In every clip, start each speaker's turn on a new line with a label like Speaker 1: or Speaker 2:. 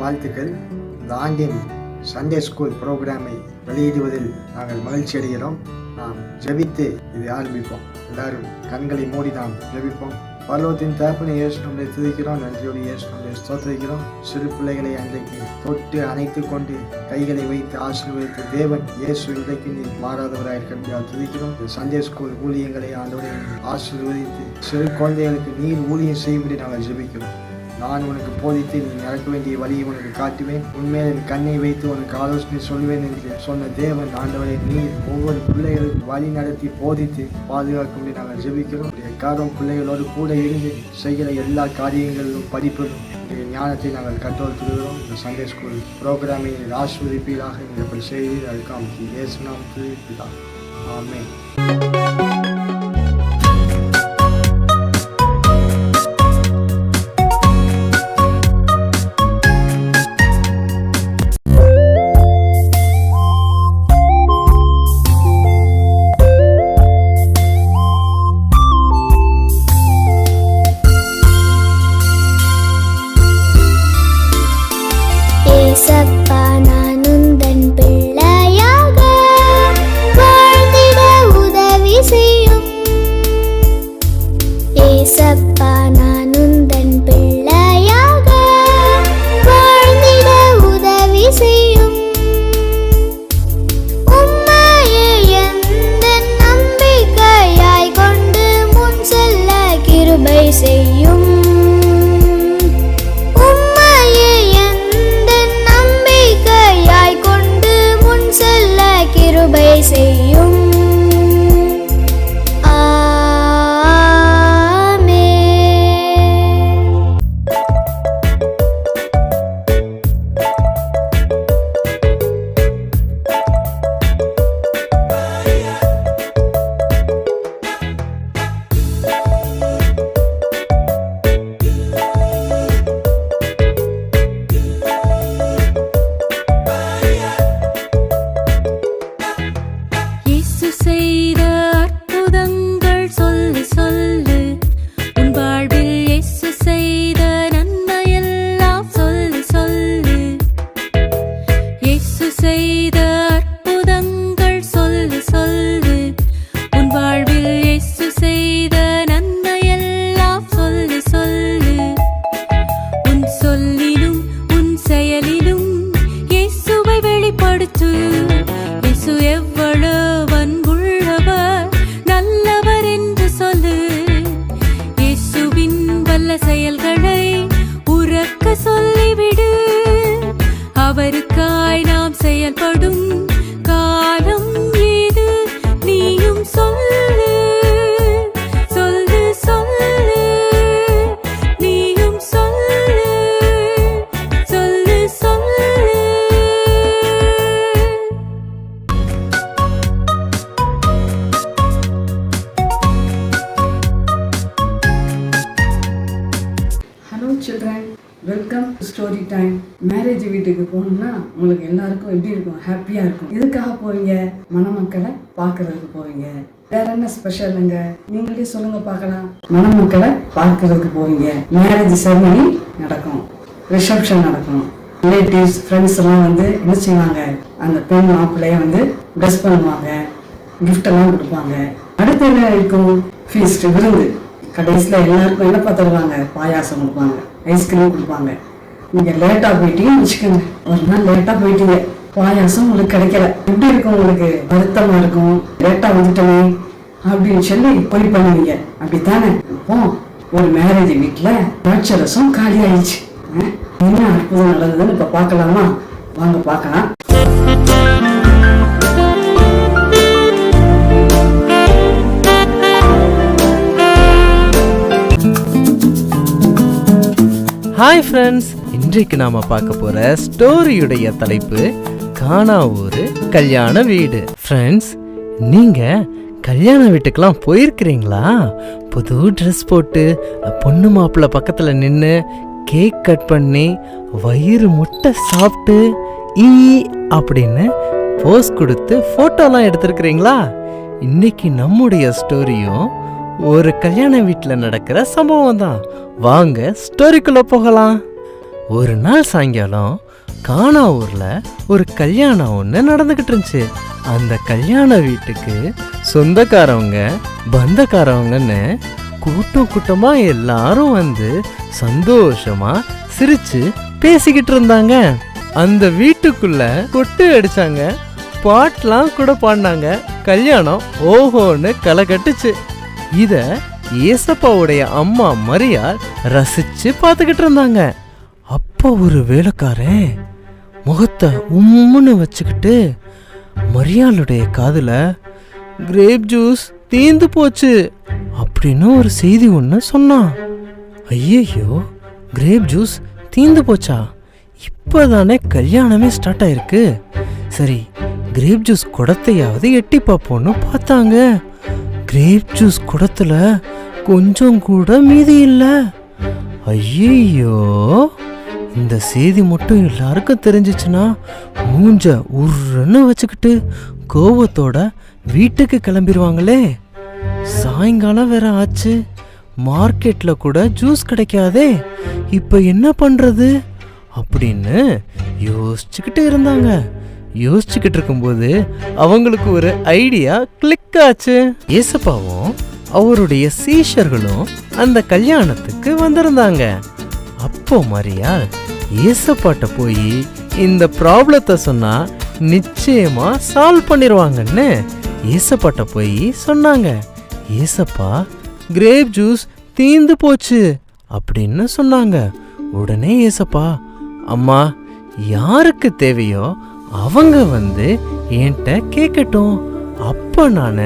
Speaker 1: வாழ்த்துக்கள். இந்த ஆண்டின் சண்டே ஸ்கூல் ப்ரோக்ராமை வெளியிடுவதில் நாங்கள் மகிழ்ச்சி அடைகிறோம். நாம் ஜெபித்து இதை ஆரம்பிப்போம். எல்லாரும் கண்களை மூடி நாம் ஜெபிப்போம். பரலோகத்தின் தகப்பனை இயேசுவை துதிக்கிறோம், நன்றியோடு இயேசுவை ஸ்தோத்திரிக்கிறோம். சிறு பிள்ளைகளை அன்றைக்கு தொட்டு அணைத்து கொண்டு கைகளை வைத்து ஆசீர்வதித்து தேவன் இயேசு இன்றைக்கு நீ மாறாதவராயிருக்க துதிக்கிறோம். சண்டே ஸ்கூல் ஊழியங்களை ஆண்டவரை ஆசீர்வதித்து சிறு குழந்தைகளுக்கு நீர் ஊழியம் செய்யும்படி நாங்கள் ஜெபிக்கிறோம். நான் உனக்கு போதித்து நீ நடக்க வேண்டிய வழியை உனக்கு காட்டுவேன், உண்மையில் என் கண்ணை வைத்து உனக்கு ஆலோசனை சொல்வேன் என்று சொன்ன தேவன் ஆண்டவரை நீர் ஒவ்வொரு பிள்ளைகளுக்கு வழி நடத்தி போதித்து பாதுகாக்கும்படி நாங்கள் ஜெபிக்கிறோம். காரணம் பிள்ளைகளோடு கூட இருந்து செய்கிற எல்லா காரியங்களிலும் படிப்பிலும் ஞானத்தை நாங்கள் கற்றோல் தருகிறோம். இந்த சண்டே ஸ்கூல் ப்ரோக்ராமை ஆஸ்வதிப்பீராக இந்த செய்தி அதுக்காக இயேசு நாமத்தில் ஆமென்.
Speaker 2: Welcome story time. மேரேஜ் வீட்டுக்கு போகணும்னா உங்களுக்கு எல்லாருக்கும் எப்படி இருக்கும்? ஹாப்பியாக இருக்கும். எதுக்காக போவீங்க? மணமக்களை பார்க்கறதுக்கு போவீங்க. வேற என்ன ஸ்பெஷலுங்க? நீங்களே சொல்லுங்க பார்க்கலாம். மணமக்களை பார்க்கறதுக்கு போவீங்க. மேரேஜ் செரமனி நடக்கும், ரிசப்ஷன் நடக்கும். ரிலேட்டிவ்ஸ் ஃப்ரெண்ட்ஸ் எல்லாம் வந்து என்ன செய்வாங்க? அந்த பெண் மாப்பிள்ளைய வந்து ட்ரெஸ் பண்ணுவாங்க, கிஃப்ட் எல்லாம் கொடுப்பாங்க. அடுத்து என்ன இருக்கும்? ஃபீஸ்ட், விருந்து. கடைசியில் எல்லாருக்கும் என்ன பார்த்துருவாங்க? பாயாசம் கொடுப்பாங்க, ஐஸ்கிரீம் கொடுப்பாங்க. நீங்கள் லேட்டாக போயிட்டீங்கன்னு வச்சுக்கோங்க. ஒரு நாள் லேட்டாக போயிட்டீங்க, பாயாசம் உங்களுக்கு கிடைக்கல. எப்படி இருக்கும்? உங்களுக்கு வருத்தமாக இருக்கும். லேட்டாக வந்துட்டோமே அப்படின்னு சொல்லி போய் பண்ணுவீங்க, அப்படித்தானே? அப்போ ஒரு மேரேஜ் வீட்டில் திராட்சரசம் காலி ஆயிடுச்சு. என்ன அற்புதம் நடந்ததுன்னு இப்போ பார்க்கலாமா? வாங்க பார்க்கலாம்.
Speaker 3: ஹாய் ஃப்ரெண்ட்ஸ், இன்றைக்கு நாம பார்க்க போற ஸ்டோரியுடைய தலைப்பு கானா ஊரு கல்யாண வீடு. ஃப்ரெண்ட்ஸ், நீங்க கல்யாண வீட்டுக்கெல்லாம் போயிருக்கிறீங்களா? புது ட்ரெஸ் போட்டு பொண்ணு மாப்பிள்ளை பக்கத்துல நின்று கேக் கட் பண்ணி வயிறு முட்டை சாப்பிட்டு ஈ அப்படின்னு போஸ் கொடுத்து போட்டோலாம் எடுத்திருக்கிறீங்களா? இன்னைக்கு நம்முடைய ஸ்டோரியும் ஒரு கல்யாண வீட்டில் நடக்கிற சம்பவம் தான். வாங்க ஸ்டோரிக்குள்ள போகலாம். ஒரு நாள் சாயங்காலம் கானா ஊர்ல ஒரு கல்யாணம் ஒன்று நடந்துகிட்டு இருந்துச்சு. அந்த கல்யாண வீட்டுக்கு சொந்தக்காரவங்க பந்தக்காரவங்கன்னு கூட்டம் கூட்டமா எல்லாரும் வந்து சந்தோஷமா சிரிச்சு பேசிக்கிட்டு இருந்தாங்க. அந்த வீட்டுக்குள்ள கொட்டு அடிச்சாங்க, பாட்டெல்லாம் கூட பாடினாங்க. கல்யாணம் ஓஹோன்னு களை கட்டுச்சு. இத ஏசப்பாவுடைய அம்மா மரியாள் ரசிச்சு பார்த்துக்கிட்டு இருந்தாங்க. அப்போ ஒரு வேலைக்காரன் முகத்தை உம்முன்னு வச்சுக்கிட்டு மரியாளுடைய காதுல கிரேப் ஜூஸ் தீந்து போச்சு அப்படின்னு ஒரு செய்தி ஒன்று சொன்னான். ஐயோ, கிரேப் ஜூஸ் தீந்து போச்சா? இப்போதானே கல்யாணமே ஸ்டார்ட் ஆயிருக்கு. சரி, கிரேப் ஜூஸ் குடத்தையாவது எட்டி பார்ப்போன்னு பார்த்தாங்க. கிரேப் ஜூஸ் குடத்துல கொஞ்சம் கூட மீதி இல்லை. ஐயோ, இந்த செய்தி மட்டும் எல்லாருக்கும் தெரிஞ்சிச்சுன்னா மூஞ்ச உருன்னு வச்சுக்கிட்டு கோபத்தோட வீட்டுக்கு கிளம்பிடுவாங்களே. சாயங்காலம் வேற ஆச்சு, மார்க்கெட்ல கூட ஜூஸ் கிடைக்காதே, இப்ப என்ன பண்றது அப்படின்னு யோசிச்சுக்கிட்டு இருந்தாங்க. யோசிச்சுக்கிட்டு இருக்கும்போது அவங்களுக்கு ஒரு ஐடியா கிளிக் ஆச்சு. ஏசப்பாவும் அவருடைய சீஷர்களும் அந்த கல்யாணத்துக்கு வந்திருந்தாங்க. அப்போ மரியாள் ஏசப்பாட்ட போய் இந்த ப்ராப்ளத்தை சொன்னா நிச்சயமா சால்வ் பண்ணிடுவாங்கன்னு ஏசப்பாட்ட போய் சொன்னாங்க. ஏசப்பா கிரேப் ஜூஸ் தீந்து போச்சு அப்படின்னு சொன்னாங்க. உடனே ஏசப்பா, அம்மா, யாருக்கு தேவையோ அவங்க வந்து என்கிட்ட கேட்கட்டும், அப்போ நான்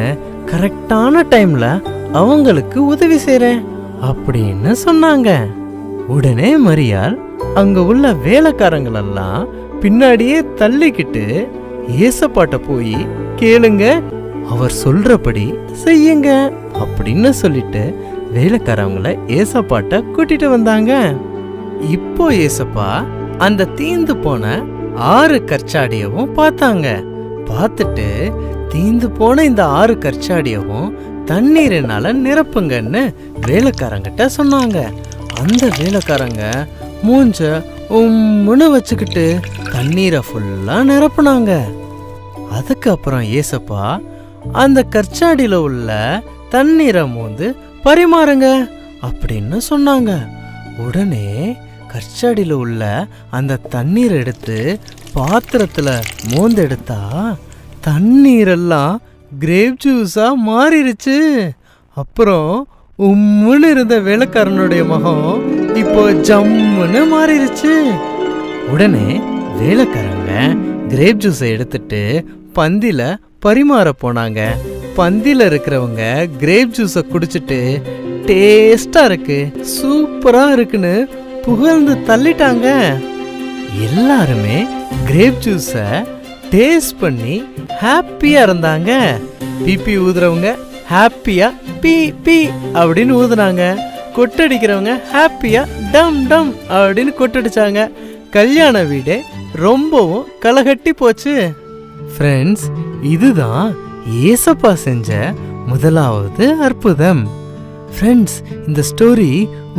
Speaker 3: கரெக்டான டைம்ல அவங்களுக்கு உதவி செய்றேன் அப்படின்னு சொன்னாங்க. உடனே மரியாள் அங்க உள்ள வேலைக்காரங்களெல்லாம் பின்னாடியே தள்ளிக்கிட்டு ஏசப்பாட்ட போய் கேளுங்க, அவர் சொல்றபடி செய்யுங்க அப்படின்னு சொல்லிட்டு வேலைக்காரவங்கள ஏசப்பாட்ட கூட்டிட்டு வந்தாங்க. இப்போ ஏசப்பா அந்த தீந்து போன 6 கற்சாடியவும் பார்த்தாங்க. பார்த்துட்டு தீந்து போன இந்த 6 கற்சாடியவும் தண்ணீரினால நிரப்புங்கன்னு வேலைக்காரங்கிட்ட சொன்னாங்க. அந்த வேலைக்காரங்க மூஞ்ச உம்முன்னு வச்சுக்கிட்டு தண்ணீரை ஃபுல்லா நிரப்புனாங்க. அதுக்கப்புறம் ஏசப்பா அந்த கற்சாடியில உள்ள தண்ணீரை மோந்து பரிமாறுங்க அப்படின்னு சொன்னாங்க. உடனே கற்சாடியில உள்ள அந்த தண்ணீர் எடுத்து பாத்திரத்துல மோந்து எடுத்தா தண்ணீரெல்லாம் கிரேப் ஜூஸா மாறிடுச்சு. அப்புறம் உம்முன்னு இருந்த வேலைக்காரனுடைய முகம் இப்போ ஜம்முன்னு மாறிடுச்சு. உடனே வேலைக்காரங்க கிரேப் ஜூஸை எடுத்துட்டு பந்தில பரிமாற போனாங்க. பந்தில இருக்கிறவங்க கிரேப் ஜூஸை குடிச்சிட்டு டேஸ்டா இருக்கு, சூப்பரா இருக்குன்னு புகழ்ந்து தள்ளிட்டாங்க. எல்லாருமே கிரேப் ஜூஸை டேஸ்ட் பண்ணி ஹாப்பியா இருந்தாங்க. பிபி ஊதுறவங்க ஹாப்பியா பி பி அப்படின்னு ஊதுனாங்க. கொட்டடிக்கிறவங்க ஹாப்பியா டம் டம் அப்படின்னு கொட்டடிச்சாங்க. கல்யாண வீடே ரொம்பவும் களைகட்டி போச்சு. ஃப்ரெண்ட்ஸ், இதுதான் ஏசப்பா செஞ்ச முதலாவது அற்புதம். ஃப்ரெண்ட்ஸ், இந்த ஸ்டோரி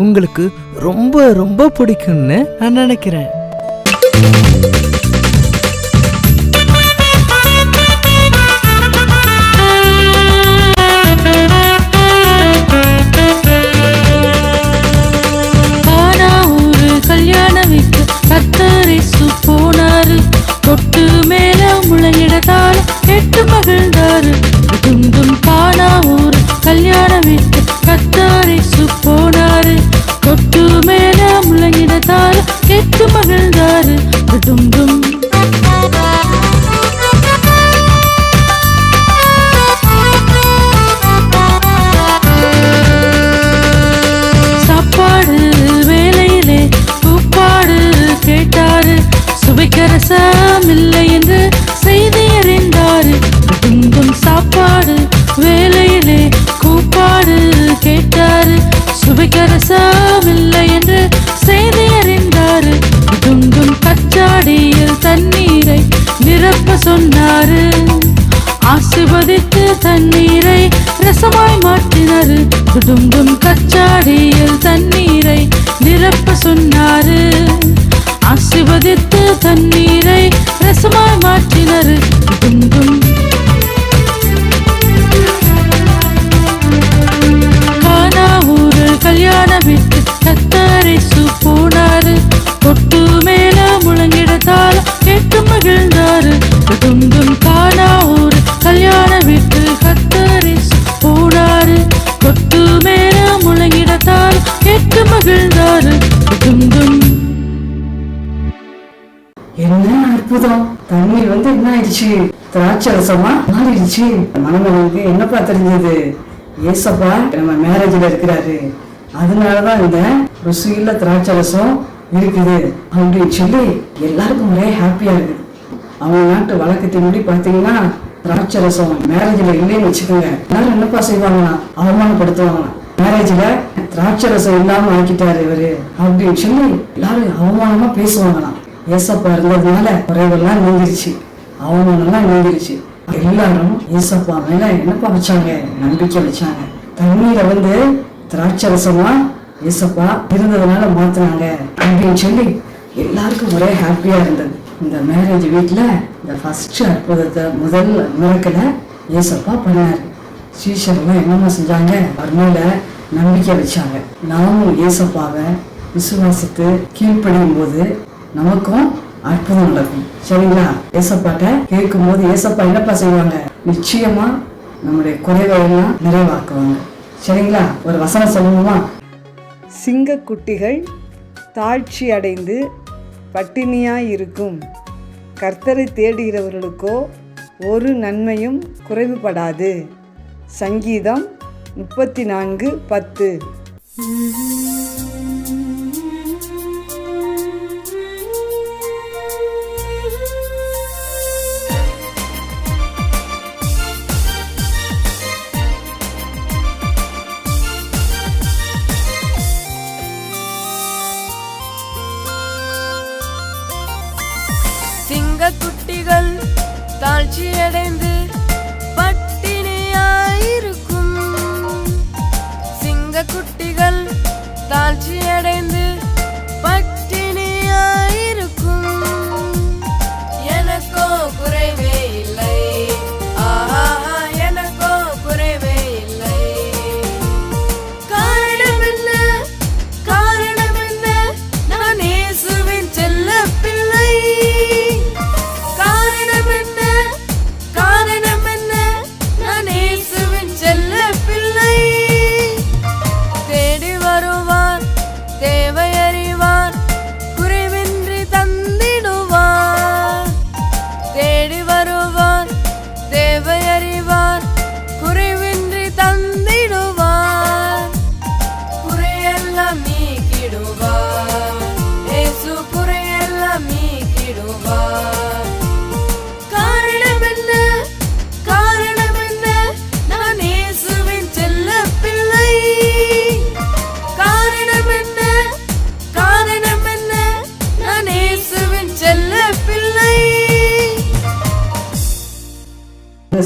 Speaker 3: உங்களுக்கு ரொம்ப ரொம்ப பிடிக்கும்னு நான் நினைக்கிறேன்.
Speaker 4: கல்யாண வீட்டு கத்தரிசு போனாரு, தொட்டு மேல முளையிடத்தால கேட்டு மகிழ்ந்தாரு. துந்தும் பானா ஊர் கல்யாண வீட்டு கத்தரிசு போனாரு, தொட்டு மேல முளையிடத்தால கேட்டு மகிழ்ந்தாரு. துந்தும் சாப்பாடு வேலையிலே கூப்பாடு கேட்டாரு, சுவைக்க ரசம் இல்லை என்று செய்தி அறிந்தாரு. துந்தும் சாப்பாடு வேலையிலே கூப்பாடு கேட்டாரு, சுவைக்க ரசம் இல்லை என்று செய்தி அறிந்தாரு. துந்தும் கச்சாடியில் தண்ணீரை நிரப்ப சொன்னாரு, ஆசிர்வதித்து தண்ணீரை ரசமாய் மாற்றினாரு. துந்தும் கச்சாடியில் தண்ணீரை நிரப்ப சொன்னாரு,
Speaker 2: மாறிடுச்சு, திராட்சரசமா மாறிடுச்சு. மணமகனுக்கு என்னப்பா தெரிஞ்சது? ஏசப்பா நம்ம மேரேஜ்ல இருக்கிறாரு, அதனாலதான் இந்த ருசியில்ல திராட்சரசம் இருக்குது அப்படின்னு சொல்லி எல்லாருக்கும் ஒரே ஹாப்பியா இருக்குது. அவங்க நாட்டு வழக்கத்தின்படி பாத்தீங்கன்னா திராட்சரசம் மேரேஜ்ல இல்லைன்னு வச்சுக்கோங்க, எல்லாரும் என்னப்பா செய்வாங்களாம்? அவமானப்படுத்துவாங்களாம். மேரேஜ்ல திராட்சரசம் இல்லாம ஆக்கிட்டாரு இவரு அப்படின்னு சொல்லி எல்லாரும் அவமானமா பேசுவாங்களாம். ஏசப்பா இருந்ததுனால குறைவெல்லாம் நீங்கிருச்சு, அவமானம்லாம் நீங்கிருச்சு. எல்லாரும் ஏசப்பா மேல என்னப்பா வச்சாங்க? நம்பிக்கை வச்சாங்க. தண்ணீரை வந்து திராட்சரசமா ஏசப்பா இருந்ததுனால மாத்தினாங்க அப்படின்னு சொல்லி எல்லாருக்கும் ஒரே ஹாப்பியா இருந்தது. இந்த மேரேஜ் வீட்டுல இந்த ஃபர்ஸ்ட் அற்புதத்தை முதல் மிரக்கலை ஏசப்பா பண்ணாரு. சீஷர்லாம் என்னென்ன செஞ்சாங்க? அவர் மேல நம்பிக்கை வச்சாங்க. நாமும் ஏசப்பாவை விசுவாசித்து கீழ்ப்படியும் போது நமக்கும் அற்புதம் நடக்கும். சரிங்களா? ஏசப்பாட்ட கேட்கும் போது ஏசப்பா என்னப்பா செய்வாங்க? நிச்சயமா நம்முடைய குறைவையெல்லாம் நிறைவாக்குவாங்க. சரிங்களா? ஒரு வசனம் சொல்லுவோமா? சிங்கக்குட்டிகள் தாழ்ச்சி அடைந்து பட்டினியாய் இருக்கும், கர்த்தரை தேடுகிறவர்களுக்கோ ஒரு நன்மையும் குறைவுபடாது. சங்கீதம் 34:10.
Speaker 5: சிங்கக்குட்டிகள் தாழ்ச்சியடைந்து பட்டினியாயிருக்கும், சிங்கக்குட்டிகள் தாழ்ச்சியடைந்து பட்டினியாயிருக்கும். எனக்கோ குறைவே இல்லை, ஆஹா எனக்கோ குறைவே இல்லை. காரணம் என்ன? காரணம் என்ன? நான் இயேசுவின் செல்ல பிள்ளை.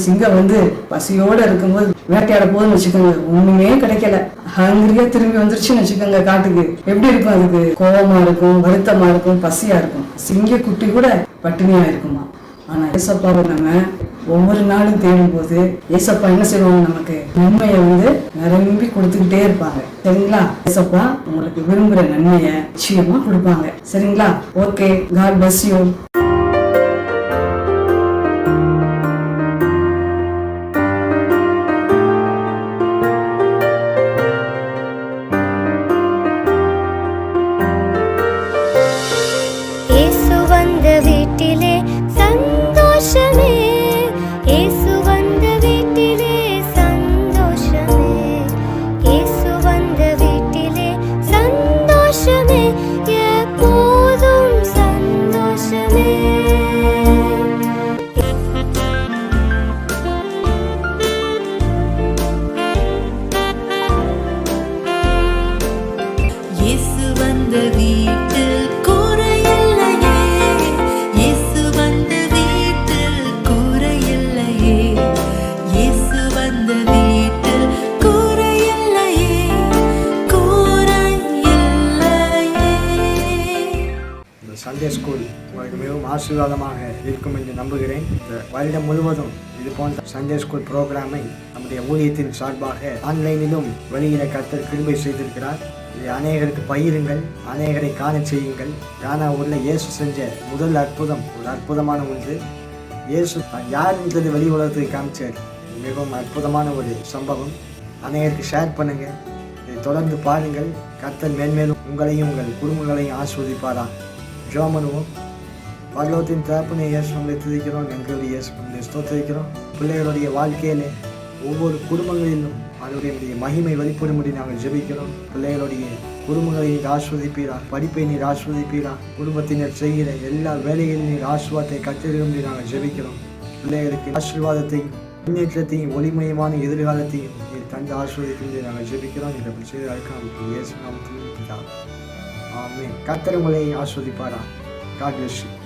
Speaker 2: சிங்கம் வந்து பசியோட இருக்கும்போது வேட்டையாட போதுன்னு வச்சுக்கோங்க, ஒண்ணுமே கிடைக்கல, ஹங்கிரியா திரும்பி வந்துருச்சுன்னு வச்சுக்கோங்க காட்டுக்கு. எப்படி இருக்கும்? அதுக்கு கோபமா இருக்கும், வருத்தமா இருக்கும், பசியா இருக்கும். சிங்க குட்டி கூட பட்டினியா இருக்குமா. ஆனா ஏசப்பாவை நம்ம ஒவ்வொரு நாளும் தேடும் போது ஏசப்பா என்ன செய்வாங்க? நமக்கு நன்மையை வந்து நிரம்பி கொடுத்துக்கிட்டே இருப்பாங்க. சரிங்களா? ஏசப்பா உங்களுக்கு விரும்புற நன்மையை நிச்சயமா கொடுப்பாங்க. சரிங்களா? Okay, God bless you.
Speaker 1: Sunday school உங்களுக்கு மிகவும் ஆசீர்வாதமாக இருக்கும் என்று நம்புகிறேன். இந்த வருடம் முழுவதும் இது போன்ற சண்டே ஸ்கூல் ப்ரோக்ராமை நம்முடைய ஊழியத்தின் சார்பாக ஆன்லைனிலும் வெளியிட கர்த்தர் கிருபை செய்திருக்கிறார். இதை அநேகருக்கு பகிருங்கள், அநேகரை காண செய்யுங்கள். கானா ஊரில் இயேசு செஞ்ச முதல் அற்புதம் ஒரு அற்புதமான ஒன்று. இயேசு யாருன்றது வெளி உலகத்துக்கு காமிச்சார். மிகவும் அற்புதமான ஒரு சம்பவம். அநேகருக்கு ஷேர் பண்ணுங்க. இதை தொடர்ந்து பாருங்கள். கர்த்தர் மேன்மேலும் உங்களையும் உங்கள் குடும்பங்களையும் ஆசீர்வதிப்பாரா. ஜெபம் பண்ணுவோம். பரலோகத்தின் தகப்பனே, இயேசுவை துதிக்கிறோம். எங்களுடைய இயேசுவை ஸ்தோத்திரிக்கிறோம். பிள்ளைகளுடைய வாழ்க்கையிலே ஒவ்வொரு குடும்பங்களிலும் அதனுடைய மகிமை வெளிப்படும்படி நாங்கள் ஜெபிக்கிறோம். பிள்ளைகளுடைய குடும்பங்களை நீர் ஆஸ்வதிப்பீரா, படிப்பை நீர் ஆஸ்வதிப்பீரா, குடும்பத்தினர் செய்கிற எல்லா வேலைகளிலும் நீர் ஆசீர்வாதத்தை கற்றிடும்படி நாங்கள் ஜெபிக்கிறோம். பிள்ளைகளுக்கு ஆசீர்வாதத்தையும் முன்னேற்றத்தையும் ஒளிமயமான எதிர்காலத்தையும் நீர் தந்து ஆஸ்வதிக்கும்படி நாங்கள் ஜெபிக்கிறோம். இந்த செய்திகளுக்கு இயேசு நாமத்தில் ஆமென். கர்த்தர் உங்களை ஆஸ்வதிப்பாரா. God bless you.